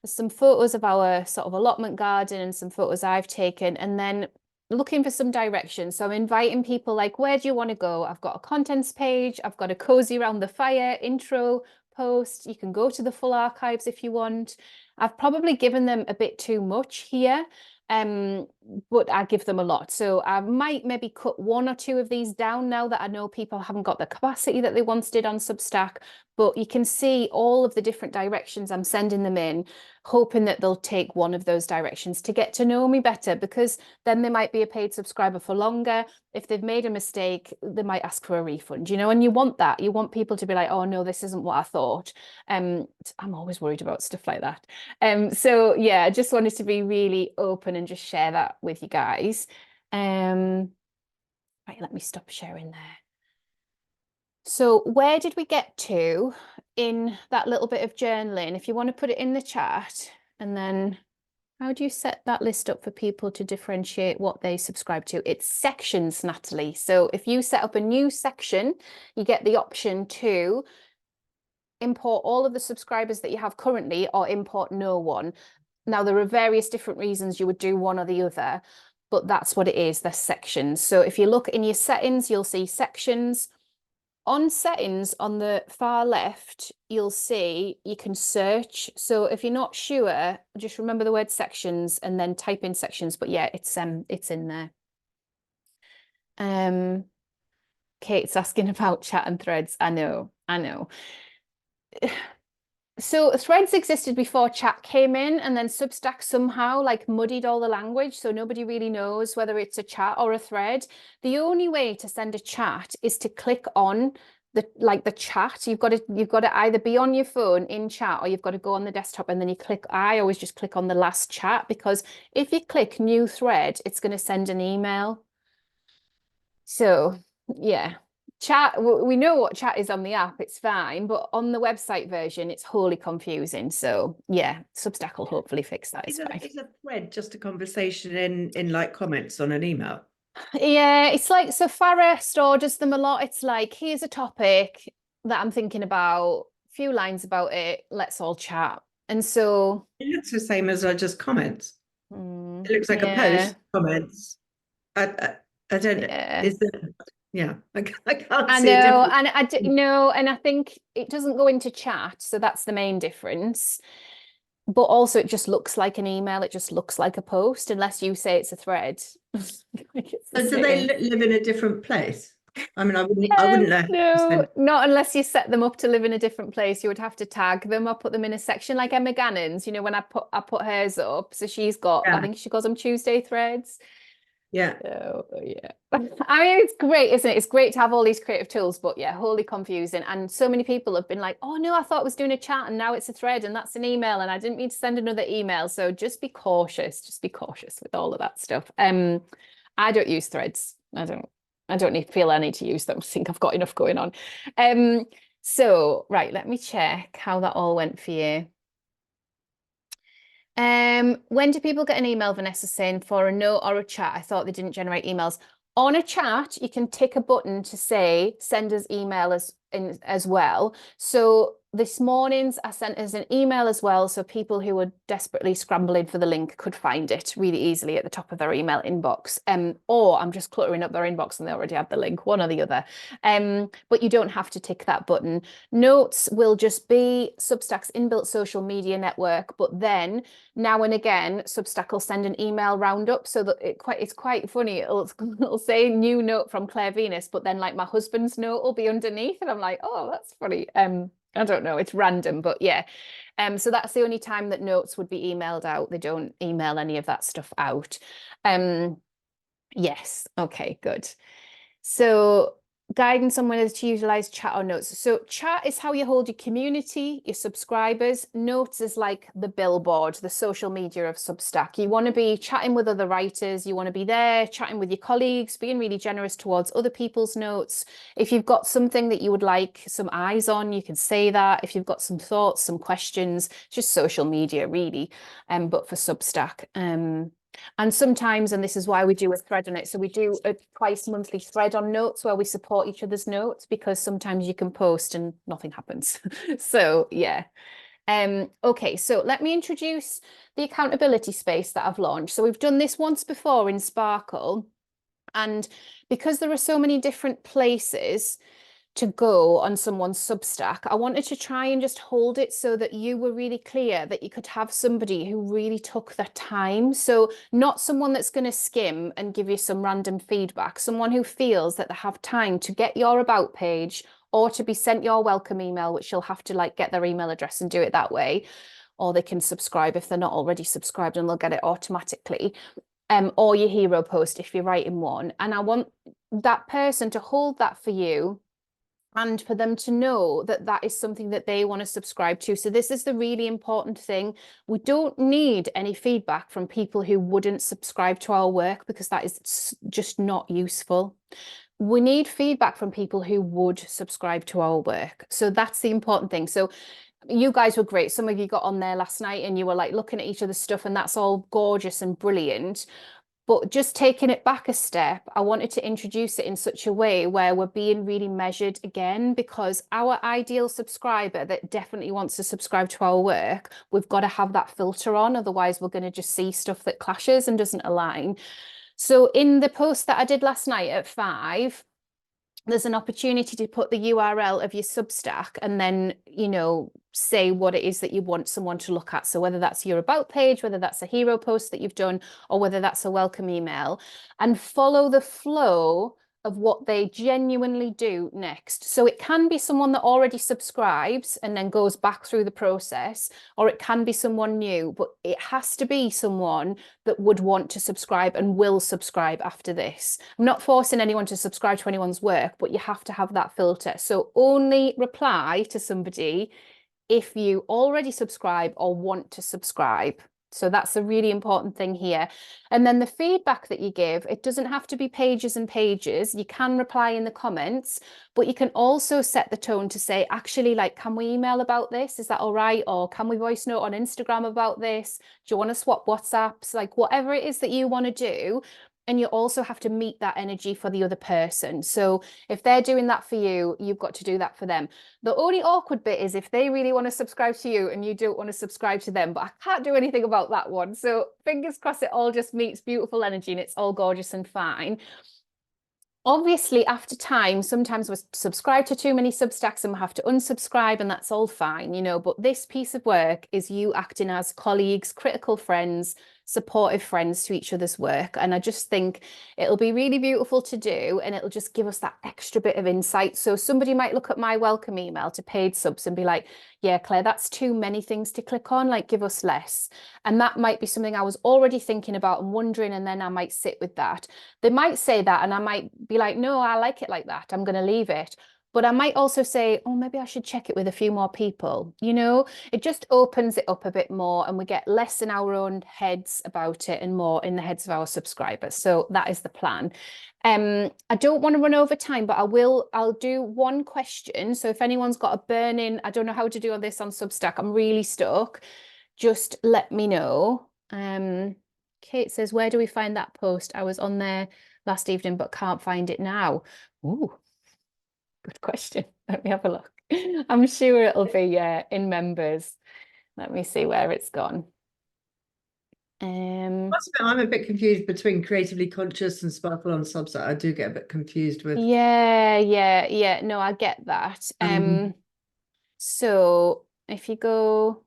some photos of our sort of allotment garden and some photos I've taken, and then looking for some direction. So I'm inviting people like, where do you want to go? I've got a contents page. I've got a cozy around the fire intro post. You can go to the full archives if you want. I've probably given them a bit too much here, but I give them a lot. So I might maybe cut one or two of these down now that I know people haven't got the capacity that they once did on Substack. But you can see all of the different directions I'm sending them in, hoping that they'll take one of those directions to get to know me better, because then they might be a paid subscriber for longer. If they've made a mistake, they might ask for a refund, and you want that. You want people to be like, oh no, this isn't what I thought. I'm always worried about stuff like that. So yeah, I just wanted to be really open and just share that with you guys. Right, let me stop sharing there. So where did we get to in that little bit of journaling? If you want to put it in the chat, and then how do you set that list up for people to differentiate what they subscribe to? It's sections, Natalie. So if you set up a new section, you get the option to import all of the subscribers that you have currently or import no one. Now, there are various different reasons you would do one or the other, but that's what it is, the sections. So if you look in your settings, you'll see sections. On settings on the far left, you'll see you can search. So if you're not sure, just remember the word sections and then type in sections. But yeah, it's in there. Kate's asking about chat and threads. I know. So threads existed before chat came in, and then Substack somehow like muddied all the language, so nobody really knows whether it's a chat or a thread. The only way to send a chat is to click on the chat. You've got to either be on your phone in chat, or you've got to go on the desktop and then you click. I always just click on the last chat, because if you click new thread, it's going to send an email. So yeah, chat, we know what chat is on the app, it's fine, but on the website version, it's wholly confusing. So yeah, Substack will hopefully fix that. It's fine. Is a thread just a conversation in like comments on an email? Yeah, it's like, so Farah does them a lot. It's like, here's a topic that I'm thinking about, few lines about it, let's all chat. And so It looks the same as just comments. It looks like a yeah, post, comments. I don't know. yeah. Is that, yeah, I can't I see a know, difference. and and I think it doesn't go into chat, so that's the main difference. But also, it just looks like an email. It just looks like a post, unless you say it's a thread. It's the So do they same. live in a different place? I mean, I wouldn't know. No, not unless you set them up to live in a different place. You would have to tag them or put them in a section, like Emma Gannon's. You know, when I put hers up, so she's got, I Yeah. think she calls them Tuesday threads. Yeah. So yeah, I mean, it's great, isn't it? It's great to have all these creative tools, but yeah, wholly confusing. And so many people have been like, oh no, I thought I was doing a chat and now it's a thread and that's an email and I didn't mean to send another email. So just be cautious with all of that stuff. I don't use threads. I don't feel I need to use them. I think I've got enough going on. So right, let me check how that all went for you. When do people get an email, Vanessa, saying for a note or a chat? I thought they didn't generate emails. On a chat, you can tick a button to say send us email as well. So this morning's I sent us an email as well, so people who were desperately scrambling for the link could find it really easily at the top of their email inbox. Or I'm just cluttering up their inbox and they already have the link, one or the other. But you don't have to tick that button. Notes will just be Substack's inbuilt social media network, but then now and again, Substack will send an email roundup, so that it's quite funny. It'll say new note from Claire Venus, but then like my husband's note will be underneath, and I'm like, oh, that's funny. I don't know, it's random, but yeah. So that's the only time that notes would be emailed out. They don't email any of that stuff out. Yes, okay, good. So guidance on whether to utilize chat or notes. So chat is how you hold your community, your subscribers. Notes is like the billboard, the social media of Substack. You want to be chatting with other writers. You want to be there chatting with your colleagues, being really generous towards other people's notes. If you've got something that you would like some eyes on, you can say that. If you've got some thoughts, some questions, just social media really, but for Substack. And sometimes, and this is why we do a thread on it, so we do a twice monthly thread on notes where we support each other's notes, because sometimes you can post and nothing happens. So yeah. Okay, so let me introduce the accountability space that I've launched. So we've done this once before in Sparkle, and because there are so many different places to go on someone's Substack, I wanted to try and just hold it so that you were really clear that you could have somebody who really took their time. So not someone that's going to skim and give you some random feedback, someone who feels that they have time to get your about page or to be sent your welcome email, which you'll have to like get their email address and do it that way. Or they can subscribe if they're not already subscribed and they'll get it automatically. Or your hero post if you're writing one. And I want that person to hold that for you, and for them to know that that is something that they want to subscribe to. So this is the really important thing. We don't need any feedback from people who wouldn't subscribe to our work, because that is just not useful. We need feedback from people who would subscribe to our work. So that's the important thing. So you guys were great. Some of you got on there last night and you were like looking at each other's stuff, and that's all gorgeous and brilliant. But just taking it back a step, I wanted to introduce it in such a way where we're being really measured again, because our ideal subscriber that definitely wants to subscribe to our work, we've got to have that filter on. Otherwise, we're going to just see stuff that clashes and doesn't align. So in the post that I did last night at 5, there's an opportunity to put the URL of your Substack and then, you know, say what it is that you want someone to look at. So whether that's your about page, whether that's a hero post that you've done, or whether that's a welcome email, and follow the flow of what they genuinely do next. So it can be someone that already subscribes and then goes back through the process, or it can be someone new, but it has to be someone that would want to subscribe and will subscribe after this. I'm not forcing anyone to subscribe to anyone's work, but you have to have that filter. So only reply to somebody if you already subscribe or want to subscribe. So that's a really important thing here. And then the feedback that you give, it doesn't have to be pages and pages. You can reply in the comments, but you can also set the tone to say, actually, like, can we email about this? Is that all right? Or can we voice note on Instagram about this? Do you want to swap WhatsApps? Like, whatever it is that you want to do. And you also have to meet that energy for the other person. So if they're doing that for you, you've got to do that for them. The only awkward bit is if they really want to subscribe to you and you don't want to subscribe to them, but I can't do anything about that one. So fingers crossed it all just meets beautiful energy and it's all gorgeous and fine. Obviously, after time, sometimes we subscribe to too many Substacks and we have to unsubscribe, and that's all fine, you know, but this piece of work is you acting as colleagues, critical friends, supportive friends to each other's work. And I just think it'll be really beautiful to do, and it'll just give us that extra bit of insight. So somebody might look at my welcome email to paid subs and be like, yeah, Claire, that's too many things to click on, like give us less. And that might be something I was already thinking about and wondering, and then I might sit with that. They might say that and I might be like, no, I like it like that, I'm going to leave it. But I might also say, oh, maybe I should check it with a few more people. You know, it just opens it up a bit more and we get less in our own heads about it and more in the heads of our subscribers. So that is the plan. I don't want to run over time, but I'll do one question. So if anyone's got a burning, I don't know how to do all this on Substack, I'm really stuck, just let me know. Kate says, where do we find that post? I was on there last evening, but can't find it now. Ooh. Good question. Let me have a look. I'm sure it'll be in members. Let me see where it's gone. I'm a bit confused between Creatively Conscious and Sparkle on Substack. I do get a bit confused with. Yeah. No, I get that. So if you go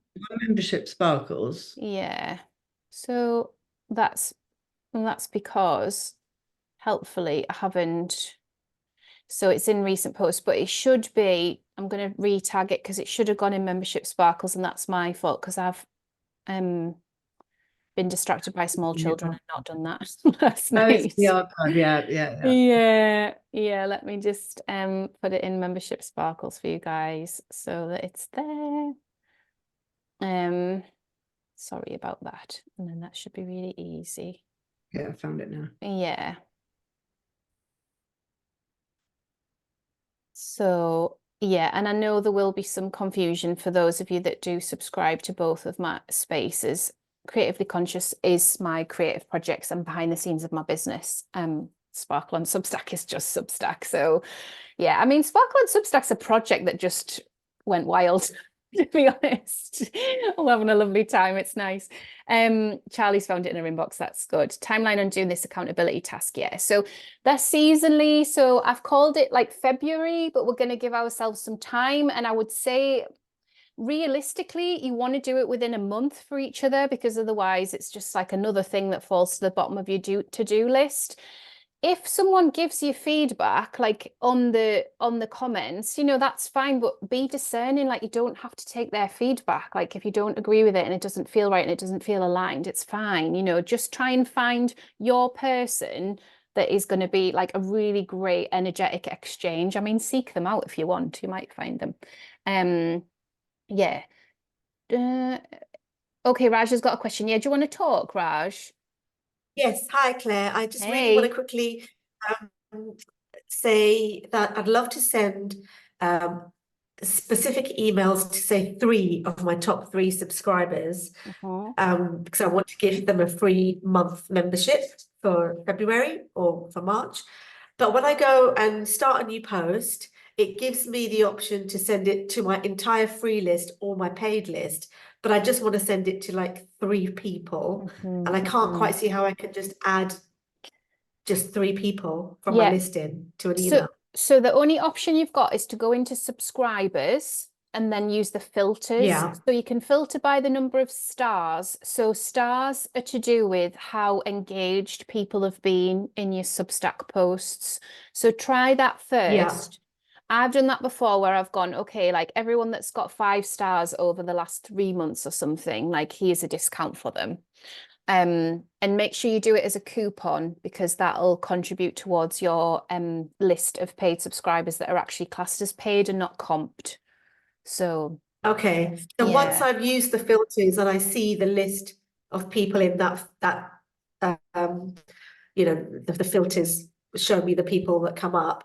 membership Sparkles. Yeah. So that's because helpfully I haven't. So it's in recent posts, but it should be, I'm going to re-tag it because it should have gone in membership Sparkles, and that's my fault because I've been distracted by small children and not done that last night. It's the archive, Yeah. Let me just put it in membership Sparkles for you guys so that it's there. Sorry about that. And then that should be really easy. Yeah, I found it now. Yeah. So, yeah, and I know there will be some confusion for those of you that do subscribe to both of my spaces. Creatively Conscious is my creative projects and behind the scenes of my business. Sparkle on Substack is just Substack. So, yeah, I mean, Sparkle on Substack's a project that just went wild. To be honest, I'm having a lovely time. It's nice. Charlie's found it in her inbox. That's good. Timeline on doing this accountability task. Yeah. So that's seasonally. So I've called it like February, but we're going to give ourselves some time. And I would say realistically, you want to do it within a month for each other, because otherwise it's just like another thing that falls to the bottom of your to-do list. If someone gives you feedback, like on the comments, you know, that's fine, but be discerning. Like, you don't have to take their feedback. Like, if you don't agree with it and it doesn't feel right and it doesn't feel aligned, it's fine. You know, just try and find your person that is going to be like a really great energetic exchange. I mean, seek them out if you want, you might find them. Yeah. Okay, Raj has got a question. Yeah, do you want to talk, Raj? Yes, hi Claire. I just really want to quickly say that I'd love to send specific emails to say 3 of my top 3 subscribers, because I want to give them a free month membership for February or for March. But when I go and start a new post, it gives me the option to send it to my entire free list or my paid list. But I just want to send it to like 3 people. And I can't quite see how I can just add just 3 people from my listing to an email. So the only option you've got is to go into subscribers and then use the filters. Yeah. So you can filter by the number of stars. So stars are to do with how engaged people have been in your Substack posts. So try that Yeah. first. I've done that before where I've gone, okay, like everyone that's got 5 stars over the last 3 months or something, like here's a discount for them. And make sure you do it as a coupon, because that'll contribute towards your list of paid subscribers that are actually classed as paid and not comped. So Okay. So yeah. once I've used the filters and I see the list of people in that you know, the filters show me the people that come up,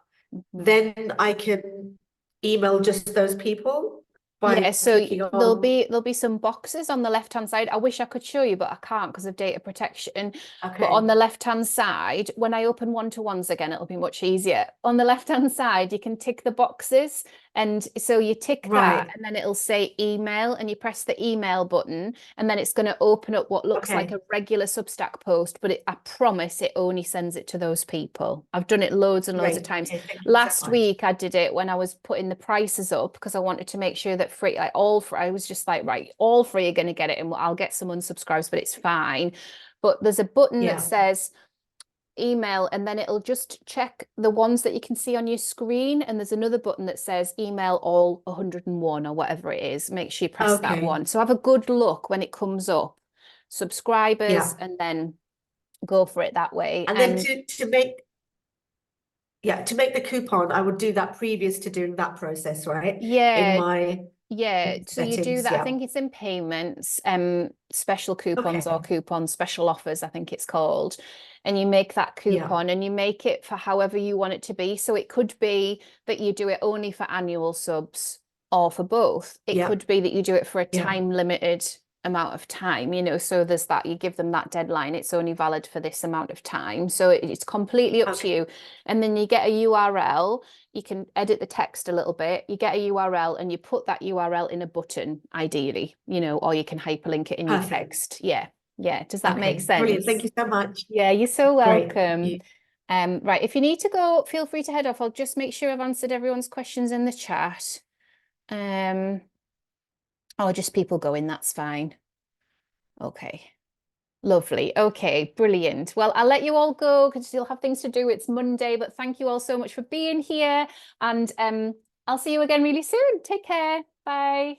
then I can email just those people by Yeah, so clicking there'll on. be some boxes on the left-hand side. I wish I could show you, but I can't because of data protection. But Okay. on the left-hand side, when I open one-to-ones again, it'll be much easier. On the left-hand side, you can tick the boxes. And so you tick Right. that, and then it'll say email, and you press the email button, and then it's going to open up what looks like Okay. a regular Substack post, but I promise it only sends it to those people. I've done it loads and loads of Great. times. Okay, thank you so Last much. week I did it when I was putting the prices up, because I wanted to make sure that free, like all free, I was just like, right, all free are going to get it, and I'll get some unsubscribes, but it's fine. But there's a button Yeah. that says email, and then it'll just check the ones that you can see on your screen, and there's another button that says email all 101 or whatever it is. Make sure you press that Okay. one, so have a good look when it comes up, subscribers, Yeah. and then go for it that way. And then to make the coupon, I would do that previous to doing that process, right? In my Yeah, so you do settings, that. I yeah. think it's in payments, special coupons Okay. or coupons, special offers, I think it's called. And you make that Yeah. coupon and you make it for however you want it to be. So it could be that you do it only for annual subs or for both. It Yeah. could be that you do it for a Yeah. time limited amount of time, you know, so there's that, you give them that deadline, it's only valid for this amount of time. So it's completely up to you. And then you get a URL. You can edit the text a little bit. You get a URL and you put that URL in a button, ideally, you know, or you can hyperlink it in your Perfect. text. Yeah. Yeah. Does that make Okay. sense? Brilliant. Thank you so much. Yeah, you're so Great. welcome. Right. If you need to go, feel free to head off. I'll just make sure I've answered everyone's questions in the chat. Or just people going, that's fine. Okay. Lovely. Okay, brilliant. Well, I'll let you all go because you'll have things to do. It's Monday, but thank you all so much for being here. And I'll see you again really soon. Take care. Bye.